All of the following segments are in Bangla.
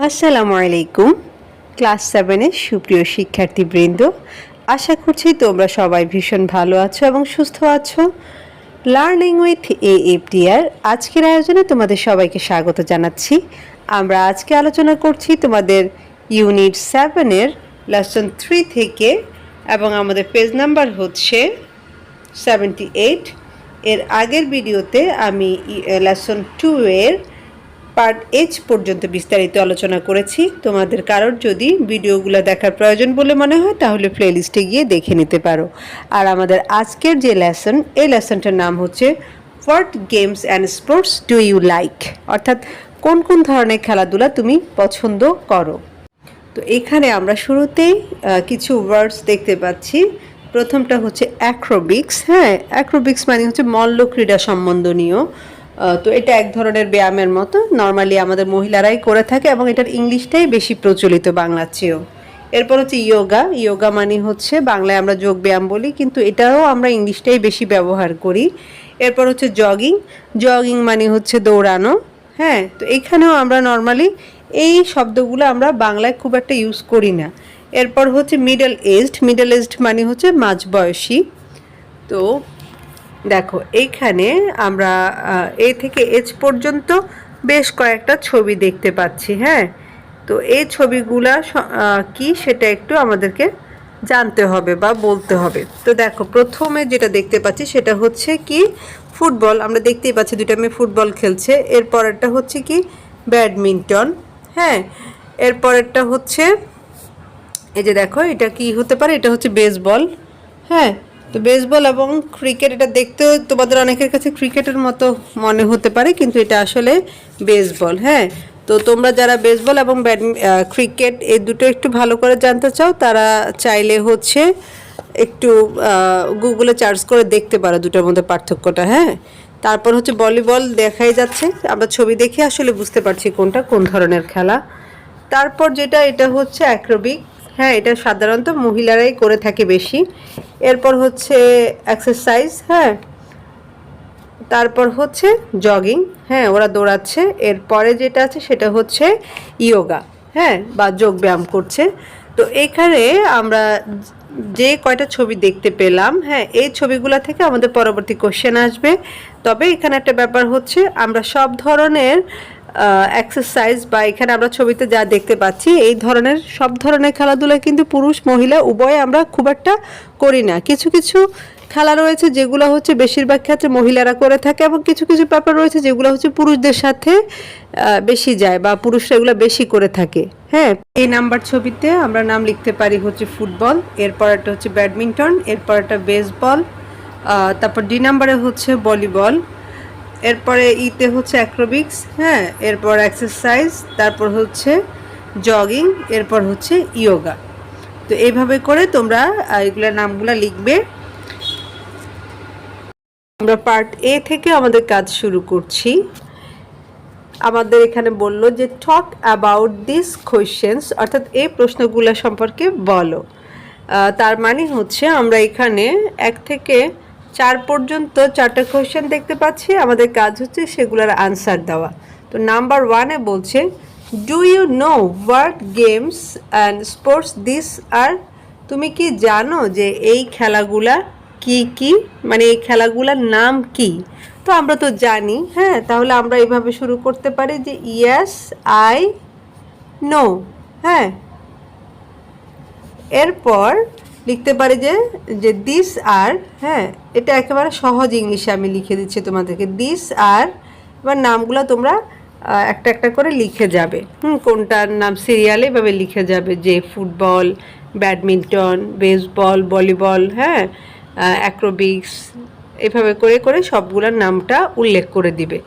আসসালামু আলাইকুম। ক্লাস 7 এর সুপ্রিয় শিক্ষার্থীবৃন্দ, আশা করছি তোমরা সবাই ভীষণ ভালো আছো এবং সুস্থ আছো। লার্নিং উইথ AFDR আজকের আয়োজনে তোমাদের সবাইকে স্বাগত জানাচ্ছি। আমরা আজকে আলোচনা করছি তোমাদের ইউনিট 7 এর লেসন 3 থেকে, এবং আমাদের পেজ নাম্বার হচ্ছে 78। এর আগের ভিডিওতে আমি লেসন 2 এর পার্ট এইচ পর্যন্ত বিস্তারিত আলোচনা করেছি। তোমাদের কারোর যদি ভিডিওগুলো দেখার প্রয়োজন বলে মনে হয় তাহলে প্লেলিস্টে গিয়ে দেখে নিতে পারো। আর আমাদের আজকের যে লেসন, এই লেসনটার নাম হচ্ছে what games and sports do you like, অর্থাৎ কোন কোন ধরনের খেলাধুলা তুমি পছন্দ করো। তো এখানে আমরা শুরুতেই কিছু ওয়ার্ডস দেখতে পাচ্ছি। প্রথমটা হচ্ছে অ্যাক্রোবিক্স। অ্যাক্রোবিক্স মানে হচ্ছে মল্ল ক্রীড়া সম্বন্ধনীয়। তো এটা এক ধরনের ব্যায়ামের মতো, নর্মালি আমাদের মহিলারাই করে থাকে এবং এটার ইংলিশটাই বেশি প্রচলিত বাংলার চেয়েও। এরপর হচ্ছে ইয়োগা মানে হচ্ছে বাংলায় আমরা যোগ ব্যায়াম বলি, কিন্তু এটাও আমরা ইংলিশটাই বেশি ব্যবহার করি। এরপর হচ্ছে জগিং মানে হচ্ছে দৌড়ানো। তো এখানেও আমরা নর্মালি এই শব্দগুলো আমরা বাংলায় খুব একটা ইউজ করি না। এরপর হচ্ছে মিডল এজড মানে হচ্ছে মাঝবয়সী। তো দেখো এইখানে আমরা এ থেকে এইচ পর্যন্ত বেশ কয়েকটা ছবি দেখতে পাচ্ছি। তো এই ছবিগুলা কি সেটা একটু আমাদেরকে জানতে হবে বা বলতে হবে। তো দেখো প্রথমে যেটা দেখতে পাচ্ছি সেটা হচ্ছে কি ফুটবল। আমরা দেখতেই পাচ্ছি দুটো মেয়ে ফুটবল খেলছে। এরপরেরটা হচ্ছে কি ব্যাডমিন্টন। এরপরেরটা হচ্ছে এই যে দেখো এটা কি হতে পারে, এটা হচ্ছে বেসবল। তো বেসবল এবং ক্রিকেট, এটা দেখতেও তোমাদের অনেকের কাছে ক্রিকেটের মতো মনে হতে পারে, কিন্তু এটা আসলে বেসবল। তো তোমরা যারা বেসবল এবং ক্রিকেট এই দুটো একটু ভালো করে জানতে চাও, তারা চাইলে হচ্ছে একটু গুগলে সার্চ করে দেখতে পারো দুটোর মধ্যে পার্থক্যটা। তারপর হচ্ছে ভলিবল দেখাই যাচ্ছে, আমরা ছবি দেখে আসলে বুঝতে পারছি কোনটা কোন ধরনের খেলা। তারপর যেটা, এটা হচ্ছে অ্যাক্রোবিক। এটা সাধারণত মহিলারাই করে থাকে বেশি। এরপর হচ্ছে এক্সারসাইজ। তারপর হচ্ছে জগিং। ওরা দৌড়াচ্ছে। এরপরে যেটা আছে সেটা হচ্ছে ইয়োগা, বা যোগ ব্যায়াম করছে। তো এখানে আমরা যে কয়টা ছবি দেখতে পেলাম, এই ছবিগুলো থেকে আমাদের পরবর্তী কোশ্চেন আসবে। তবে এখানে একটা ব্যাপার হচ্ছে, আমরা সব ধরনের এক্সারসাইজ বা এখানে আমরা ছবিতে যা দেখতে পাচ্ছি এই ধরনের সব ধরনের খেলাধুলা কিন্তু পুরুষ মহিলা উভয়ে আমরা খুব একটা করি না। কিছু কিছু খেলা রয়েছে যেগুলো হচ্ছে বেশিরভাগ ক্ষেত্রে মহিলারা করে থাকে, এবং কিছু কিছু ব্যাপার রয়েছে যেগুলো হচ্ছে পুরুষদের সাথে বেশি যায় বা পুরুষরা এগুলো বেশি করে থাকে। এই নাম্বার ছবিতে আমরা নাম লিখতে পারি হচ্ছে ফুটবল, এরপর একটা হচ্ছে ব্যাডমিন্টন, এরপর একটা বেসবল, তারপর ডি নাম্বারে হচ্ছে ভলিবল, এরপরে ইতে হচ্ছে অ্যাক্রোবিক্স, এরপর এক্সারসাইজ, তারপর হচ্ছে জগিং, এরপর হচ্ছে ইয়োগা। তো এইভাবে করে তোমরা এগুলোর নামগুলো লিখবে। আমরা পার্ট এ থেকে আমাদের কাজ শুরু করছি। আমাদের এখানে বলল যে টক অ্যাবাউট দিস কোয়েশ্চেন্স, অর্থাৎ এই প্রশ্নগুলো সম্পর্কে বলো। তার মানে হচ্ছে আমরা এখানে 1 থেকে 4 পর্যন্ত 4টা কোয়েশ্চেন দেখতে পাচ্ছি। আমাদের কাজ হচ্ছে সেগুলোর আনসার দেওয়া। তো নাম্বার 1-এ বলছে, do you know what games and sports this are, তুমি কি জানো যে এই খেলাগুলা কি কি, মানে এই খেলাগুলার নাম কি? তো আমরা তো জানি। তাহলে আমরা এইভাবে শুরু করতে পারি যে ইয়েস আই নো। এরপর লিখতে পারি যে দিস আর। এটা একেবারে সহজ ইংলিশে আমি লিখে দিচ্ছি তোমাদেরকে, দিস আর। এবার নামগুলো তোমরা একটা একটা করে লিখে যাবে। কোনটার নাম সিরিয়ালে এভাবে লিখে যাবে, যে ফুটবল, ব্যাডমিন্টন, বেসবল, ভলিবল, অ্যাক্রোবিক্স, এভাবে করে করে সবগুলোর নামটা উল্লেখ করে দিবে।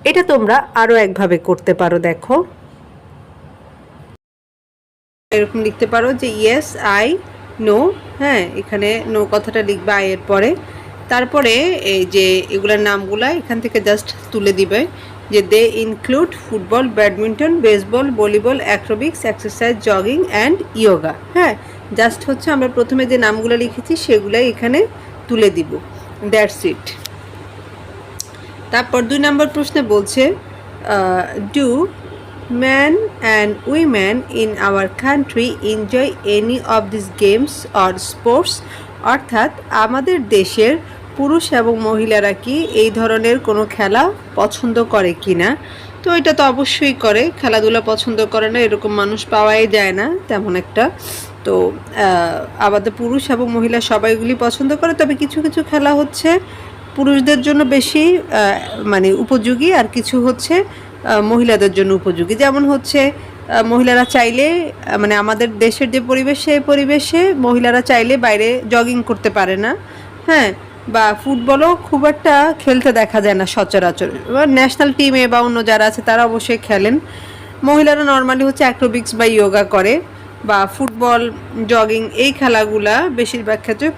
এটা তোমরা আরও একভাবে করতে পারো। দেখো এরকম লিখতে পারো যে ইয়েস আই নো। এখানে নো কথাটা লিখবে আই এর পরে। তারপরে এই যে এগুলোর নামগুলা এখান থেকে জাস্ট তুলে দিবে, যে they include football, badminton, baseball, volleyball, aerobics, exercise, jogging and yoga. Just হচ্ছে আমরা প্রথমে যে নামগুলো লিখেছি সেগুলাই এখানে তুলে দিব, দ্যাটস ইট। তারপর 2 নম্বর প্রশ্নে বলছে do men and women in our country enjoy any of these games or sports? অর্থাৎ আমাদের দেশের পুরুষ এবং মহিলারা কি এই ধরনের কোনো খেলা পছন্দ করে কিনা। তো এটা তো অবশ্যই করে, খেলাধুলা পছন্দ করে না এরকম মানুষ পাওয়াই যায় না তেমন একটা। তো আমাদের পুরুষ এবং মহিলা সবাইগুলি পছন্দ করে, তবে কিছু কিছু খেলা হচ্ছে পুরুষদের জন্য বেশি মানে উপযোগী, আর কিছু হচ্ছে মহিলাদের জন্য উপযোগী। যেমন হচ্ছে মহিলারা চাইলে মানে আমাদের দেশের যে পরিবেশ সেই পরিবেশে মহিলারা চাইলে বাইরে জগিং করতে পারে না, হ্যাঁ, বা ফুটবলও খুব একটা খেলতে দেখা যায় না সচরাচর। ন্যাশনাল টিমে বা অন্য যারা আছে তারা অবশ্যই খেলেন। মহিলারা নর্মালি হচ্ছে অ্যাক্রোবিক্স বা ইয়োগা করে, বা ফুটবল, জগিং এই খেলাগুলা বেশিরভাগ ক্ষেত্রে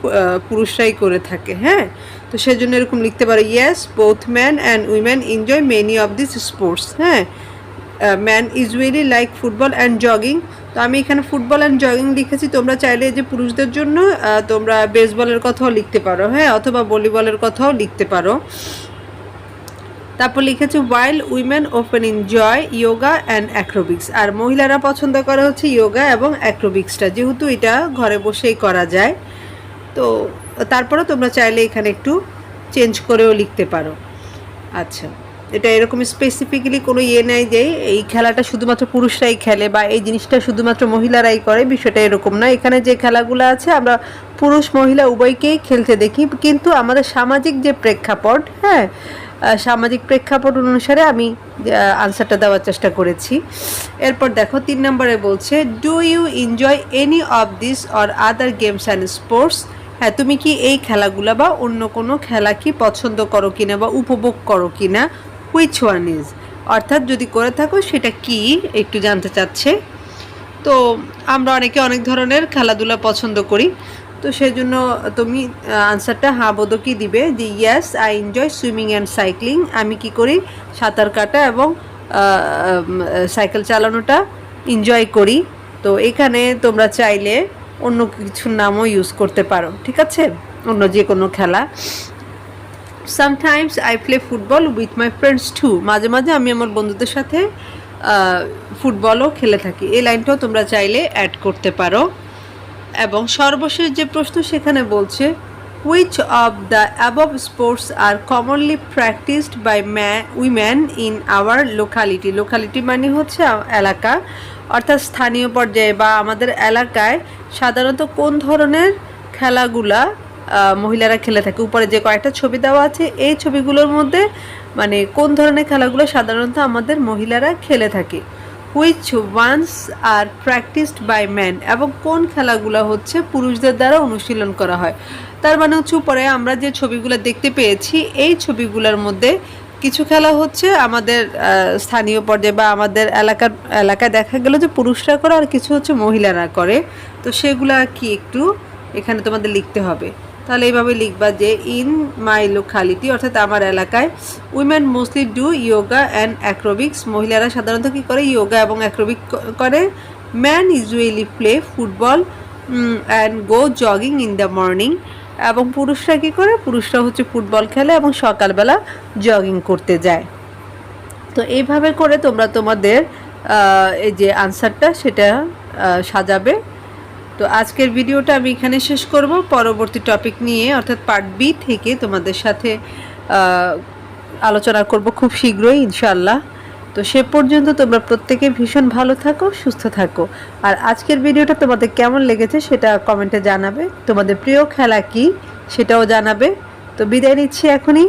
পুরুষরাই করে থাকে। হ্যাঁ, তো সেজন্য এরকম লিখতে পারো, yes both man and women enjoy many of this sports. হ্যাঁ, man usually like football and jogging. তো আমি এখানে ফুটবল অ্যান্ড জগিং লিখেছি, তোমরা চাইলে যে পুরুষদের জন্য তোমরা বেসবলের কথাও লিখতে পারো, হ্যাঁ, অথবা ভলিবলের কথাও লিখতে পারো। তারপর লিখেছে while women often enjoy yoga and aerobics. আর মহিলারা পছন্দ করা হচ্ছে ইয়োগা এবং অ্যাক্রোবিক্সটা, যেহেতু এটা ঘরে বসেই করা যায়। তো তারপরে তোমরা চাইলে এখানে একটু চেঞ্জ করেও লিখতে পারো। আচ্ছা, এটা এরকম স্পেসিফিক্যালি কোনো নেই যে এই খেলাটা শুধুমাত্র পুরুষরাই খেলে বা এই জিনিসটা শুধুমাত্র মহিলারাই করে, বিষয়টা এরকম না। এখানে যে খেলাগুলো আছে আমরা পুরুষ মহিলা উভয়কেই খেলতে দেখি, কিন্তু আমাদের সামাজিক যে প্রেক্ষাপট, হ্যাঁ, সামাজিক প্রেক্ষাপট অনুসারে আমি আনসারটা দেওয়ার চেষ্টা করেছি। এরপর দেখো 3 নম্বরে বলছে, do you enjoy any of this or other games and sports? হ্যাঁ, তুমি কি এই খেলাগুলো বা অন্য কোনো খেলা কি পছন্দ করো কিনা বা উপভোগ করো কিনা? হুইচ ওয়ান ইজ, অর্থাৎ যদি করে থাকো সেটা কি একটু জানতে চাচ্ছে। তো আমরা অনেকে অনেক ধরনের খেলাধুলা পছন্দ করি, তো সেই জন্য তুমি আনসারটা হ্যাঁ বোধকই দিবে যে yes I enjoy swimming and cycling. আমি কি করি, সাঁতার কাটা এবং সাইকেল চালানোটা এনজয় করি। তো এখানে তোমরা চাইলে অন্য কিছুর নামও ইউজ করতে পারো, ঠিক আছে, অন্য যে কোনো খেলা। Sometimes I play football with my friends to. মাঝে মাঝে আমি আমার বন্ধুদের সাথে ফুটবলও খেলে থাকি। এই লাইনটাও তোমরা চাইলে অ্যাড করতে পারো। এবং সর্বশেষ যে প্রশ্ন সেখানে বলছে, which of the above sports are commonly practised by women in our locality. Locality মানে হচ্ছে এলাকা, অর্থাৎ স্থানীয় পর্যায়ে বা আমাদের এলাকায় সাধারণত কোন ধরনের খেলাগুলা মহিলারা খেলে থাকে। উপরে যে কয়েকটা ছবি দেওয়া আছে এই ছবিগুলোর মধ্যে মানে কোন ধরনের খেলাগুলো সাধারণত আমাদের মহিলারা খেলে থাকে। Which ones are practised by man, এবং কোন খেলাগুলো হচ্ছে পুরুষদের দ্বারা অনুশীলন করা হয়। তার মানে হচ্ছে উপরে আমরা যে ছবিগুলো দেখতে পেয়েছি এই ছবিগুলোর মধ্যে কিছু খেলা হচ্ছে আমাদের স্থানীয় পর্যায়ে বা আমাদের এলাকায় দেখা গেল যে পুরুষরা করে, আর কিছু হচ্ছে মহিলারা করে। তো সেগুলা কি একটু এখানে তোমাদের লিখতে হবে। তাহলে এইভাবে লিখবা যে ইন মাই লোকালিটি, অর্থাৎ আমার এলাকায়, women mostly do yoga and aerobics. মহিলারা সাধারণত কী করে, ইয়োগা এবং অ্যাক্রোবিক করে। Man usually play football and go jogging in the morning. এবং পুরুষরা কী করে, পুরুষরা হচ্ছে ফুটবল খেলে এবং সকালবেলা জগিং করতে যায়। তো এইভাবে করে তোমরা তোমাদের এই যে আনসারটা সেটা সাজাবে। তো আজকের ভিডিওটা আমি এখানে শেষ করব। পরবর্তী টপিক নিয়ে অর্থাৎ পার্ট বি থেকে তোমাদের সাথে আলোচনা করব খুব শীঘ্রই ইনশাআল্লাহ। তো সে পর্যন্ত তোমরা প্রত্যেকে ভীষণ ভালো থাকো, সুস্থ থাকো। আর আজকের ভিডিওটা তোমাদের কেমন লেগেছে সেটা কমেন্টে জানাবে। তোমাদের প্রিয় খেলা কি সেটাও জানাবে। তো বিদায় নিচ্ছি এখনই।